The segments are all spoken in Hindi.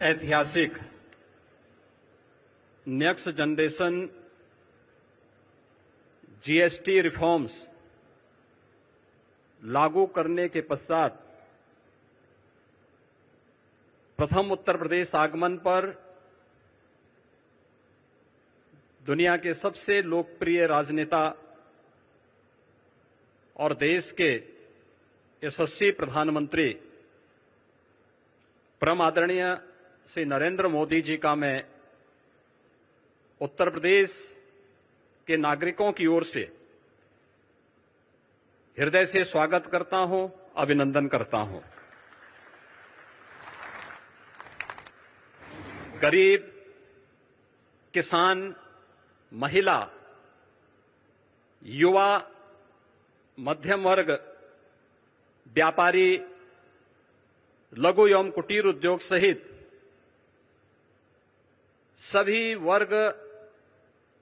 ऐतिहासिक नेक्स्ट जनरेशन जीएसटी रिफॉर्म्स लागू करने के पश्चात प्रथम उत्तर प्रदेश आगमन पर दुनिया के सबसे लोकप्रिय राजनेता और देश के यशस्वी प्रधानमंत्री परम आदरणीय श्री नरेंद्र मोदी जी का मैं उत्तर प्रदेश के नागरिकों की ओर से हृदय से स्वागत करता हूं, अभिनंदन करता हूं। गरीब, किसान, महिला, युवा, मध्यम वर्ग, व्यापारी, लघु एवं कुटीर उद्योग सहित सभी वर्ग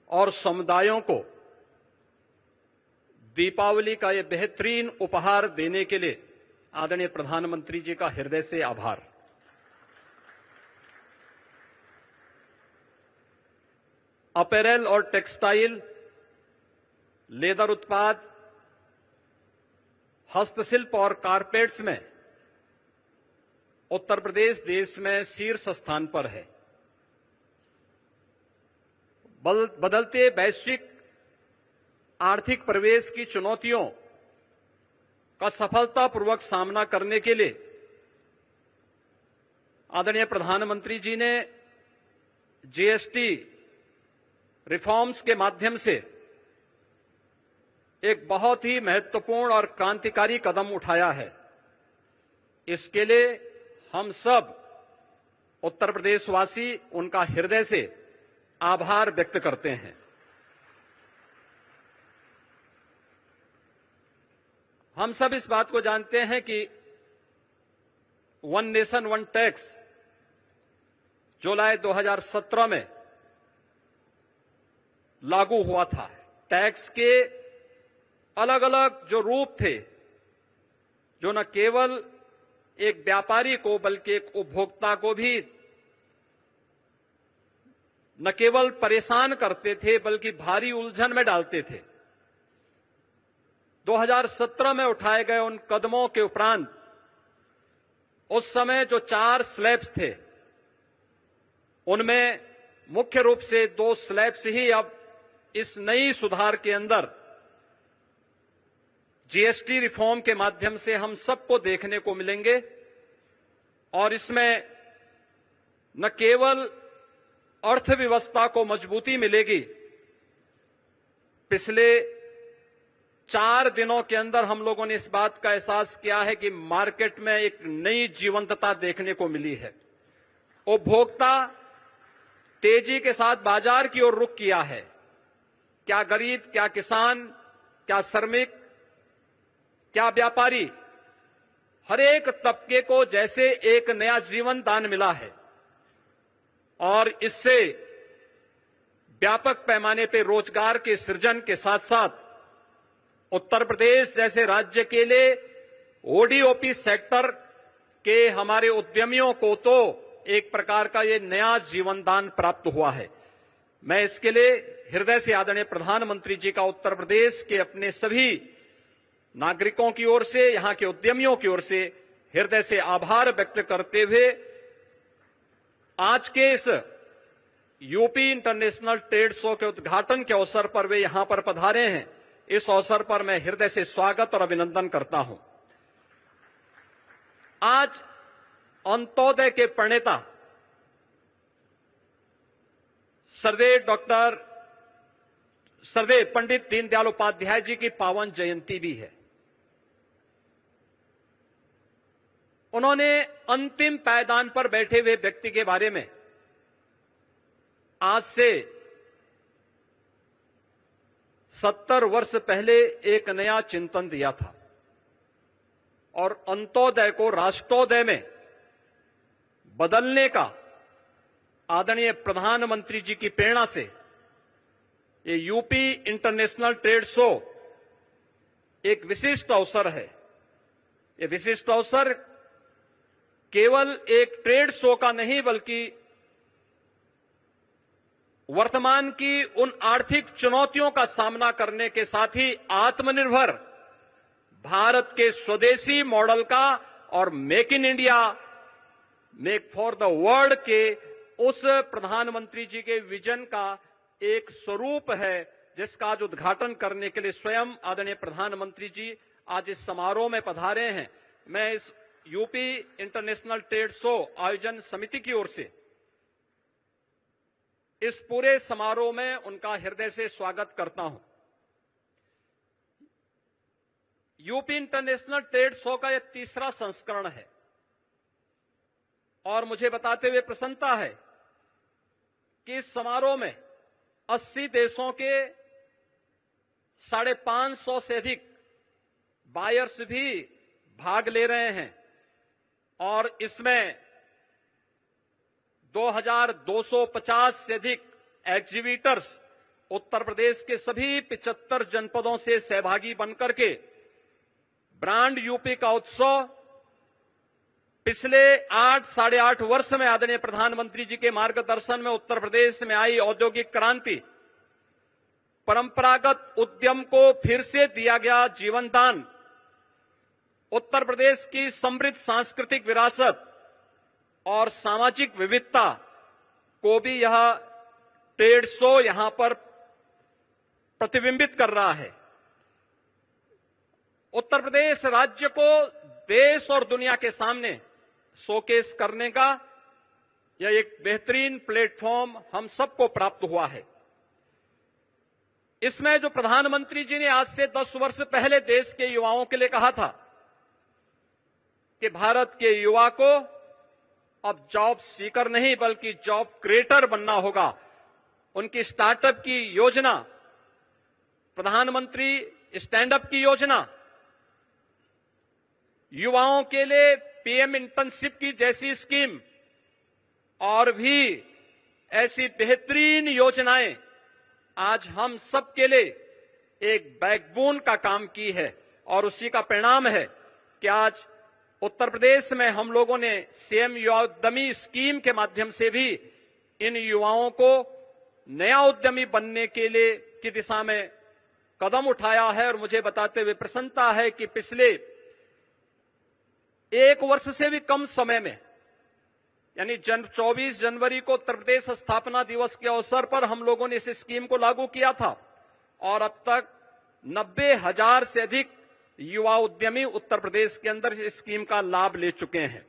और समुदायों को दीपावली का ये बेहतरीन उपहार देने के लिए आदरणीय प्रधानमंत्री जी का हृदय से आभार। अपैरल और टेक्सटाइल, लेदर उत्पाद, हस्तशिल्प और कारपेट्स में उत्तर प्रदेश देश में शीर्ष स्थान पर है। बदलते वैश्विक आर्थिक परिवेश की चुनौतियों का सफलतापूर्वक सामना करने के लिए आदरणीय प्रधानमंत्री जी ने जीएसटी रिफॉर्म्स के माध्यम से एक बहुत ही महत्वपूर्ण और क्रांतिकारी कदम उठाया है। इसके लिए हम सब उत्तर प्रदेशवासी उनका हृदय से आभार व्यक्त करते हैं। हम सब इस बात को जानते हैं कि वन नेशन वन टैक्स जुलाई 2017 में लागू हुआ था। टैक्स के अलग अलग जो रूप थे, जो न केवल एक व्यापारी को बल्कि एक उपभोक्ता को भी न केवल परेशान करते थे बल्कि भारी उलझन में डालते थे। 2017 में उठाए गए उन कदमों के उपरांत उस समय जो 4 स्लैब्स थे, उनमें मुख्य रूप से 2 स्लैब्स ही अब इस नई सुधार के अंदर जीएसटी रिफॉर्म के माध्यम से हम सबको देखने को मिलेंगे। और इसमें न केवल अर्थव्यवस्था को मजबूती मिलेगी, पिछले 4 दिनों के अंदर हम लोगों ने इस बात का एहसास किया है कि मार्केट में एक नई जीवंतता देखने को मिली है। उपभोक्ता तेजी के साथ बाजार की ओर रुख किया है। क्या गरीब, क्या किसान, क्या श्रमिक, क्या व्यापारी, हर एक तबके को जैसे एक नया जीवन दान मिला है और इससे व्यापक पैमाने पर रोजगार के सृजन के साथ साथ उत्तर प्रदेश जैसे राज्य के लिए ओडीओपी सेक्टर के हमारे उद्यमियों को तो एक प्रकार का ये नया जीवन दान प्राप्त हुआ है। मैं इसके लिए हृदय से आदरणीय प्रधानमंत्री जी का उत्तर प्रदेश के अपने सभी नागरिकों की ओर से, यहां के उद्यमियों की ओर से हृदय से आभार व्यक्त करते हुए आज के इस यूपी इंटरनेशनल ट्रेड शो के उद्घाटन के अवसर पर वे यहां पर पधारे हैं। इस अवसर पर मैं हृदय से स्वागत और अभिनंदन करता हूं। आज अंत्योदय के प्रणेता सर्वदेव पंडित दीनदयाल उपाध्याय जी की पावन जयंती भी है। उन्होंने अंतिम पायदान पर बैठे हुए व्यक्ति के बारे में आज से 70 वर्ष पहले एक नया चिंतन दिया था और अंत्योदय को राष्ट्रोदय में बदलने का आदरणीय प्रधानमंत्री जी की प्रेरणा से ये यूपी इंटरनेशनल ट्रेड शो एक विशिष्ट अवसर है। ये विशिष्ट अवसर केवल एक ट्रेड शो का नहीं बल्कि वर्तमान की उन आर्थिक चुनौतियों का सामना करने के साथ ही आत्मनिर्भर भारत के स्वदेशी मॉडल का और make in India, make for the world के उस प्रधानमंत्री जी के विजन का एक स्वरूप है, जिसका आज उद्घाटन करने के लिए स्वयं आदरणीय प्रधानमंत्री जी आज इस समारोह में पधारे हैं। मैं इस यूपी इंटरनेशनल ट्रेड शो आयोजन समिति की ओर से इस पूरे समारोह में उनका हृदय से स्वागत करता हूं। यूपी इंटरनेशनल ट्रेड शो का यह तीसरा संस्करण है और मुझे बताते हुए प्रसन्नता है कि इस समारोह में 80 देशों के 550 से अधिक बायर्स भी भाग ले रहे हैं और इसमें 2250 से अधिक एग्जीबिटर्स उत्तर प्रदेश के सभी 75 जनपदों से सहभागी बनकर के ब्रांड यूपी का उत्सव पिछले 8-8.5 वर्ष में आदरणीय प्रधानमंत्री जी के मार्गदर्शन में उत्तर प्रदेश में आई औद्योगिक क्रांति, परंपरागत उद्यम को फिर से दिया गया जीवन दान, उत्तर प्रदेश की समृद्ध सांस्कृतिक विरासत और सामाजिक विविधता को भी यह ट्रेड शो यहां पर प्रतिबिंबित कर रहा है। उत्तर प्रदेश राज्य को देश और दुनिया के सामने शोकेस करने का यह एक बेहतरीन प्लेटफॉर्म हम सबको प्राप्त हुआ है। इसमें जो प्रधानमंत्री जी ने आज से 10 वर्ष पहले देश के युवाओं के लिए कहा था कि भारत के युवा को अब जॉब सीकर नहीं बल्कि जॉब क्रिएटर बनना होगा, उनकी स्टार्टअप की योजना, प्रधानमंत्री स्टैंडअप की योजना, युवाओं के लिए पीएम इंटर्नशिप की जैसी स्कीम और भी ऐसी बेहतरीन योजनाएं आज हम सब के लिए एक बैकबोन का काम की है और उसी का परिणाम है कि आज उत्तर प्रदेश में हम लोगों ने सीएम युवा उद्यमी स्कीम के माध्यम से भी इन युवाओं को नया उद्यमी बनने के लिए की दिशा में कदम उठाया है। और मुझे बताते हुए प्रसन्नता है कि पिछले 1 वर्ष से भी कम समय में यानी 24 जनवरी को उत्तर प्रदेश स्थापना दिवस के अवसर पर हम लोगों ने इस स्कीम को लागू किया था और अब तक 90,000 से अधिक युवा उद्यमी उत्तर प्रदेश के अंदर इस स्कीम का लाभ ले चुके हैं।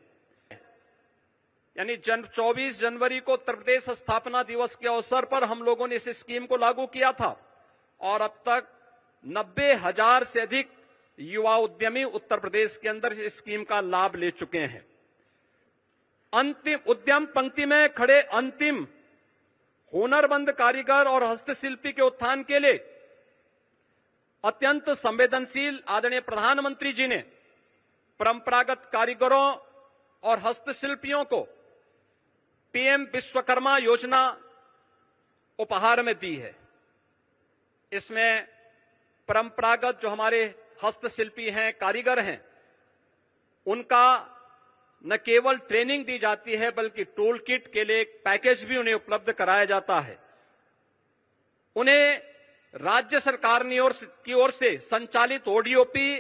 यानी 24 जनवरी को उत्तर प्रदेश स्थापना दिवस के अवसर पर हम लोगों ने इस स्कीम को लागू किया था और अब तक 90,000 से अधिक युवा उद्यमी उत्तर प्रदेश के अंदर इस स्कीम का लाभ ले चुके हैं। अंतिम उद्यम पंक्ति में खड़े अंतिम हुनरमंद कारीगर और हस्तशिल्पी के उत्थान के लिए अत्यंत संवेदनशील आदरणीय प्रधानमंत्री जी ने परंपरागत कारीगरों और हस्तशिल्पियों को पीएम विश्वकर्मा योजना उपहार में दी है। इसमें परंपरागत जो हमारे हस्तशिल्पी हैं, कारीगर हैं, उनका न केवल ट्रेनिंग दी जाती है बल्कि टूल किट के लिए एक पैकेज भी उन्हें उपलब्ध कराया जाता है। उन्हें राज्य सरकार की ओर से संचालित ओडीओपी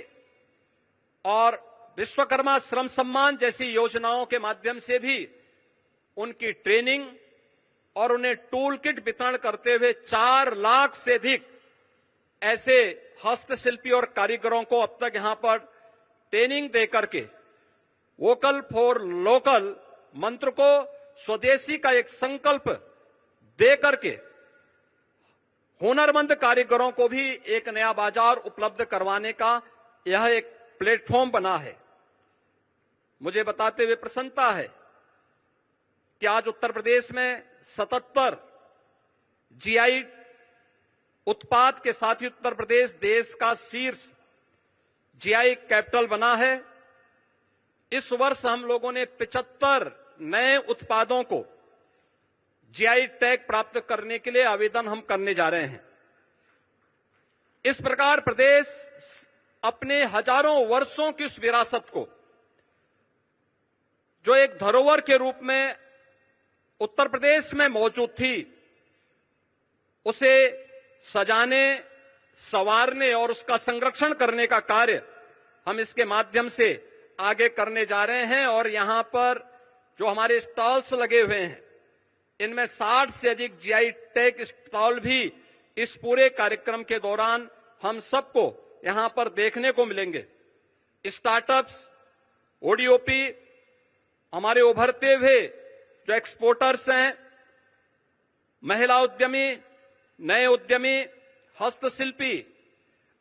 और विश्वकर्मा श्रम सम्मान जैसी योजनाओं के माध्यम से भी उनकी ट्रेनिंग और उन्हें टूल किट वितरण करते हुए 4 लाख से अधिक ऐसे हस्तशिल्पी और कारीगरों को अब तक यहां पर ट्रेनिंग देकर के वोकल फॉर लोकल मंत्र को स्वदेशी का एक संकल्प देकर के हुनरमंद कारीगरों को भी एक नया बाजार उपलब्ध करवाने का यह एक प्लेटफॉर्म बना है। मुझे बताते हुए प्रसन्नता है कि आज उत्तर प्रदेश में 77 जीआई उत्पाद के साथ ही उत्तर प्रदेश देश का शीर्ष जीआई कैपिटल बना है। इस वर्ष हम लोगों ने 75 नए उत्पादों को जीआई टैग प्राप्त करने के लिए आवेदन हम करने जा रहे हैं। इस प्रकार प्रदेश अपने हजारों वर्षों की उस विरासत को जो एक धरोहर के रूप में उत्तर प्रदेश में मौजूद थी, उसे सजाने, संवारने और उसका संरक्षण करने का कार्य हम इसके माध्यम से आगे करने जा रहे हैं। और यहां पर जो हमारे स्टॉल्स लगे हुए हैं, इनमें 60 से अधिक जीआई टैग स्टॉल भी इस पूरे कार्यक्रम के दौरान हम सबको यहां पर देखने को मिलेंगे। स्टार्टअप्स, ओडीओपी, हमारे उभरते हुए जो एक्सपोर्टर्स हैं, महिला उद्यमी, नए उद्यमी, हस्तशिल्पी,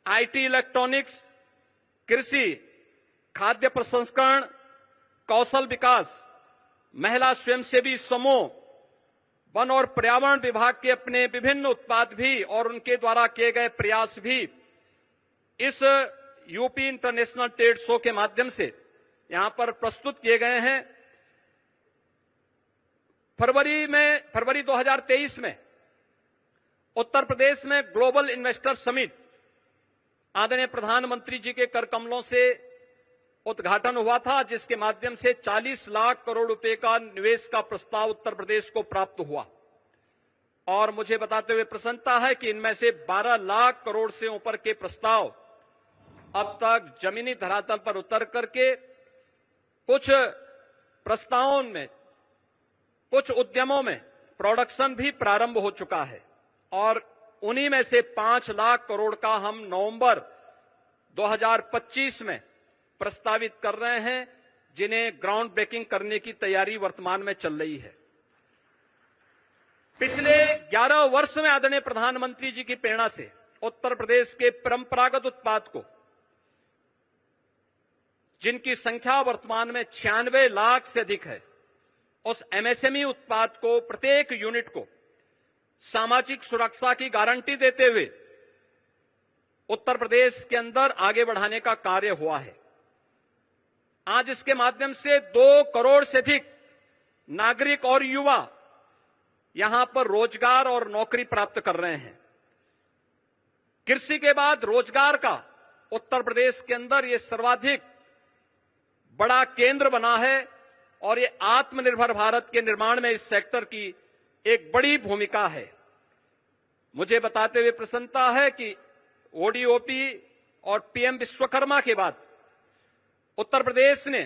आईटी, इलेक्ट्रॉनिक्स, कृषि, खाद्य प्रसंस्करण, कौशल विकास, महिला स्वयंसेवी समूह, वन और पर्यावरण विभाग के अपने विभिन्न उत्पाद भी और उनके द्वारा किए गए प्रयास भी इस यूपी इंटरनेशनल ट्रेड शो के माध्यम से यहां पर प्रस्तुत किए गए हैं। फरवरी 2023 में उत्तर प्रदेश में ग्लोबल इन्वेस्टर समिट आदरणीय प्रधानमंत्री जी के कर कमलों से उद्घाटन हुआ था, जिसके माध्यम से 40 लाख करोड़ रुपए का निवेश का प्रस्ताव उत्तर प्रदेश को प्राप्त हुआ। और मुझे बताते हुए प्रसन्नता है कि इनमें से 12 लाख करोड़ से ऊपर के प्रस्ताव अब तक जमीनी धरातल पर उतर करके कुछ प्रस्तावों में, कुछ उद्यमों में प्रोडक्शन भी प्रारंभ हो चुका है। और उन्हीं में से 5 लाख करोड़ का हम नवंबर 2025 में प्रस्तावित कर रहे हैं, जिन्हें ग्राउंड ब्रेकिंग करने की तैयारी वर्तमान में चल रही है। पिछले 11 वर्ष में आदरणीय प्रधानमंत्री जी की प्रेरणा से उत्तर प्रदेश के परंपरागत उत्पाद को, जिनकी संख्या वर्तमान में 96 लाख से अधिक है, उस एमएसएमई उत्पाद को, प्रत्येक यूनिट को सामाजिक सुरक्षा की गारंटी देते हुए उत्तर प्रदेश के अंदर आगे बढ़ाने का कार्य हुआ है। आज इसके माध्यम से 2 करोड़ से अधिक नागरिक और युवा यहां पर रोजगार और नौकरी प्राप्त कर रहे हैं। कृषि के बाद रोजगार का उत्तर प्रदेश के अंदर ये सर्वाधिक बड़ा केंद्र बना है और ये आत्मनिर्भर भारत के निर्माण में इस सेक्टर की एक बड़ी भूमिका है। मुझे बताते हुए प्रसन्नता है कि ओडीओपी और पीएम विश्वकर्मा के बाद उत्तर प्रदेश ने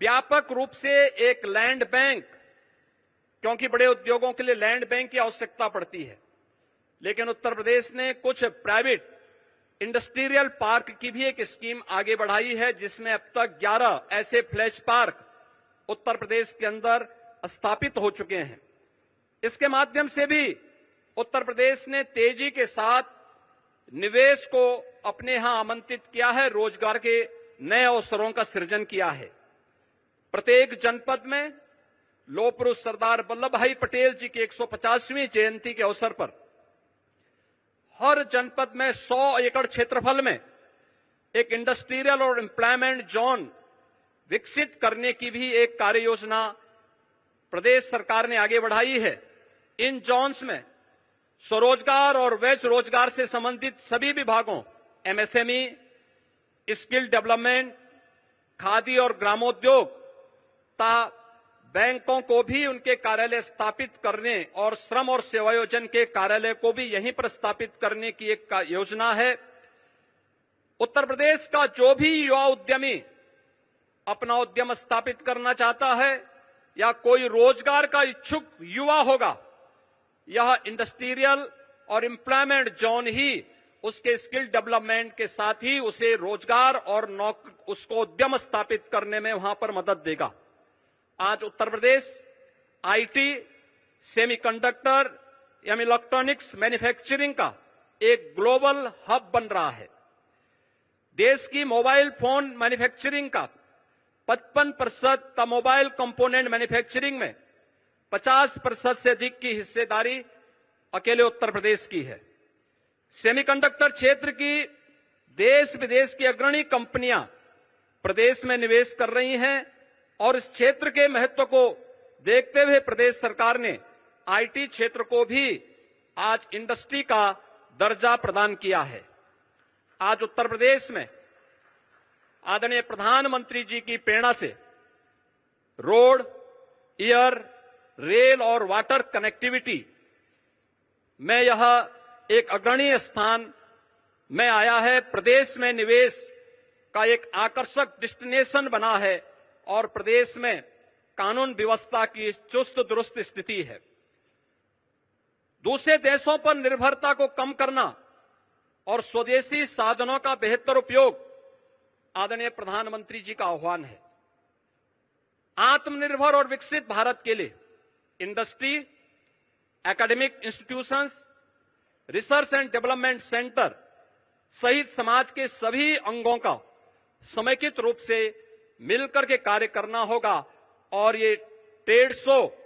व्यापक रूप से एक लैंड बैंक, क्योंकि बड़े उद्योगों के लिए लैंड बैंक की आवश्यकता पड़ती है, लेकिन उत्तर प्रदेश ने कुछ प्राइवेट इंडस्ट्रियल पार्क की भी एक स्कीम आगे बढ़ाई है, जिसमें अब तक 11 ऐसे फ्लैश पार्क उत्तर प्रदेश के अंदर स्थापित हो चुके हैं। इसके माध्यम से भी उत्तर प्रदेश ने तेजी के साथ निवेश को अपने यहां आमंत्रित किया है, रोजगार के नए अवसरों का सृजन किया है। प्रत्येक जनपद में लौह पुरुष सरदार वल्लभ भाई पटेल जी की 150वीं जयंती के अवसर पर हर जनपद में 100 एकड़ क्षेत्रफल में एक इंडस्ट्रियल और एम्प्लॉयमेंट जोन विकसित करने की भी एक कार्य योजना प्रदेश सरकार ने आगे बढ़ाई है। इन जोन्स में स्वरोजगार और वैश्य रोजगार से संबंधित सभी विभागों, एमएसएमई, स्किल डेवलपमेंट, खादी और ग्रामोद्योग तथा बैंकों को भी उनके कार्यालय स्थापित करने और श्रम और सेवायोजन के कार्यालय को भी यहीं पर स्थापित करने की एक योजना है। उत्तर प्रदेश का जो भी युवा उद्यमी अपना उद्यम स्थापित करना चाहता है या कोई रोजगार का इच्छुक युवा होगा, यह इंडस्ट्रियल और एम्प्लॉयमेंट जोन ही उसके स्किल डेवलपमेंट के साथ ही उसे रोजगार और उसको उद्यम स्थापित करने में वहां पर मदद देगा। आज उत्तर प्रदेश आईटी, सेमीकंडक्टर या इलेक्ट्रॉनिक्स मैन्युफैक्चरिंग का एक ग्लोबल हब बन रहा है। देश की मोबाइल फोन मैन्युफैक्चरिंग का 55% मोबाइल कंपोनेंट मैन्युफैक्चरिंग में 50% से अधिक की हिस्सेदारी अकेले उत्तर प्रदेश की है। सेमीकंडक्टर क्षेत्र की देश विदेश की अग्रणी कंपनियां प्रदेश में निवेश कर रही हैं और इस क्षेत्र के महत्व को देखते हुए प्रदेश सरकार ने आईटी क्षेत्र को भी आज इंडस्ट्री का दर्जा प्रदान किया है। आज उत्तर प्रदेश में आदरणीय प्रधानमंत्री जी की प्रेरणा से रोड, एयर, रेल और वाटर कनेक्टिविटी में यह एक अग्रणीय स्थान में आया है। प्रदेश में निवेश का एक आकर्षक डेस्टिनेशन बना है और प्रदेश में कानून व्यवस्था की चुस्त दुरुस्त स्थिति है। दूसरे देशों पर निर्भरता को कम करना और स्वदेशी साधनों का बेहतर उपयोग आदरणीय प्रधानमंत्री जी का आह्वान है। आत्मनिर्भर और विकसित भारत के लिए industry, academic institutions, research and development centre सहित समाज के सभी अंगों का समेकित रूप से मिलकर के कार्य करना होगा और ये ट्रेड शो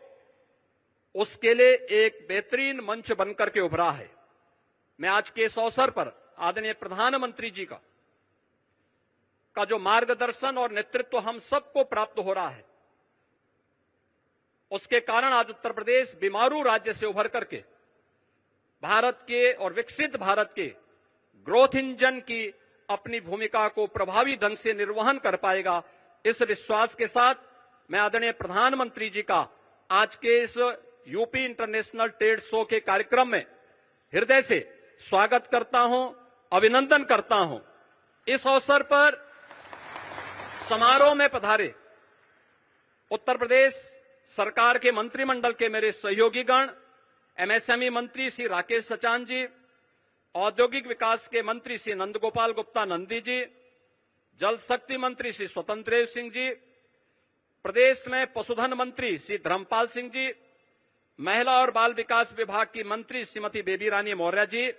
उसके लिए एक बेहतरीन मंच बनकर के उभरा है। मैं आज के इस अवसर पर आदरणीय प्रधानमंत्री जी का जो मार्गदर्शन और नेतृत्व हम सबको प्राप्त हो रहा है, उसके कारण आज उत्तर प्रदेश बीमारू राज्य से उभर करके भारत के और विकसित भारत के ग्रोथ इंजन की अपनी भूमिका को प्रभावी ढंग से निर्वहन कर पाएगा। इस विश्वास के साथ मैं आदरणीय प्रधानमंत्री जी का आज के इस यूपी इंटरनेशनल ट्रेड शो के कार्यक्रम में हृदय से स्वागत करता हूं, अभिनंदन करता हूं। इस अवसर पर समारोह में पधारे उत्तर प्रदेश सरकार के मंत्रिमंडल के मेरे सहयोगीगण, एमएसएमई मंत्री श्री राकेश सचान जी, औद्योगिक विकास के मंत्री श्री नंदगोपाल गुप्ता नंदी जी, जल शक्ति मंत्री श्री स्वतंत्र देव सिंह जी, प्रदेश में पशुधन मंत्री श्री धर्मपाल सिंह जी, महिला और बाल विकास विभाग की मंत्री श्रीमती बेबी रानी मौर्य जी,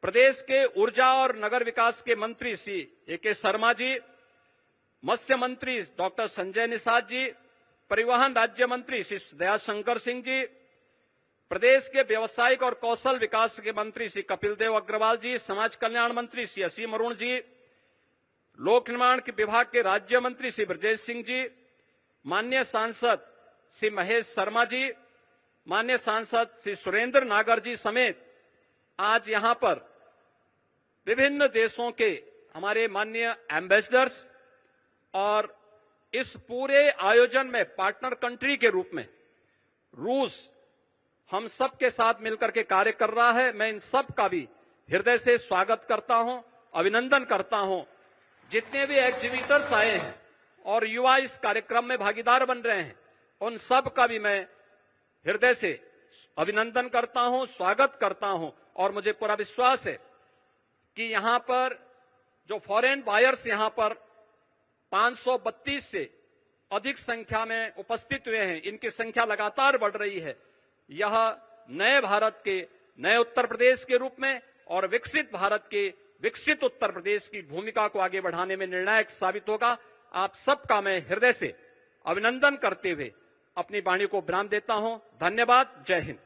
प्रदेश के ऊर्जा और नगर विकास के मंत्री श्री ए.के. शर्मा जी, मत्स्य मंत्री डॉक्टर संजय निषाद जी, परिवहन राज्य मंत्री श्री दयाशंकर सिंह जी, प्रदेश के व्यवसायिक और कौशल विकास के मंत्री श्री कपिल देव अग्रवाल जी, समाज कल्याण मंत्री श्री असीम अरुण जी, लोक निर्माण के विभाग के राज्य मंत्री श्री ब्रजेश सिंह जी, माननीय सांसद श्री महेश शर्मा जी, माननीय सांसद श्री सुरेंद्र नागर जी समेत आज यहां पर विभिन्न देशों के हमारे माननीय एम्बेसडर्स और इस पूरे आयोजन में पार्टनर कंट्री के रूप में रूस हम सब के साथ मिलकर के कार्य कर रहा है। मैं इन सब का भी हृदय से स्वागत करता हूं, अभिनंदन करता हूं। जितने भी एग्जीबिटर्स आए हैं और युवा इस कार्यक्रम में भागीदार बन रहे हैं, उन सब का भी मैं हृदय से अभिनंदन करता हूं, स्वागत करता हूं और मुझे पूरा विश्वास है कि यहां पर जो फॉरेन बायर्स यहां पर 532 से अधिक संख्या में उपस्थित हुए हैं, इनकी संख्या लगातार बढ़ रही है। यह नए भारत के, नए उत्तर प्रदेश के रूप में और विकसित भारत के विकसित उत्तर प्रदेश की भूमिका को आगे बढ़ाने में निर्णायक साबित होगा। आप सबका मैं हृदय से अभिनंदन करते हुए अपनी वाणी को विराम देता हूं। धन्यवाद। जय हिंद।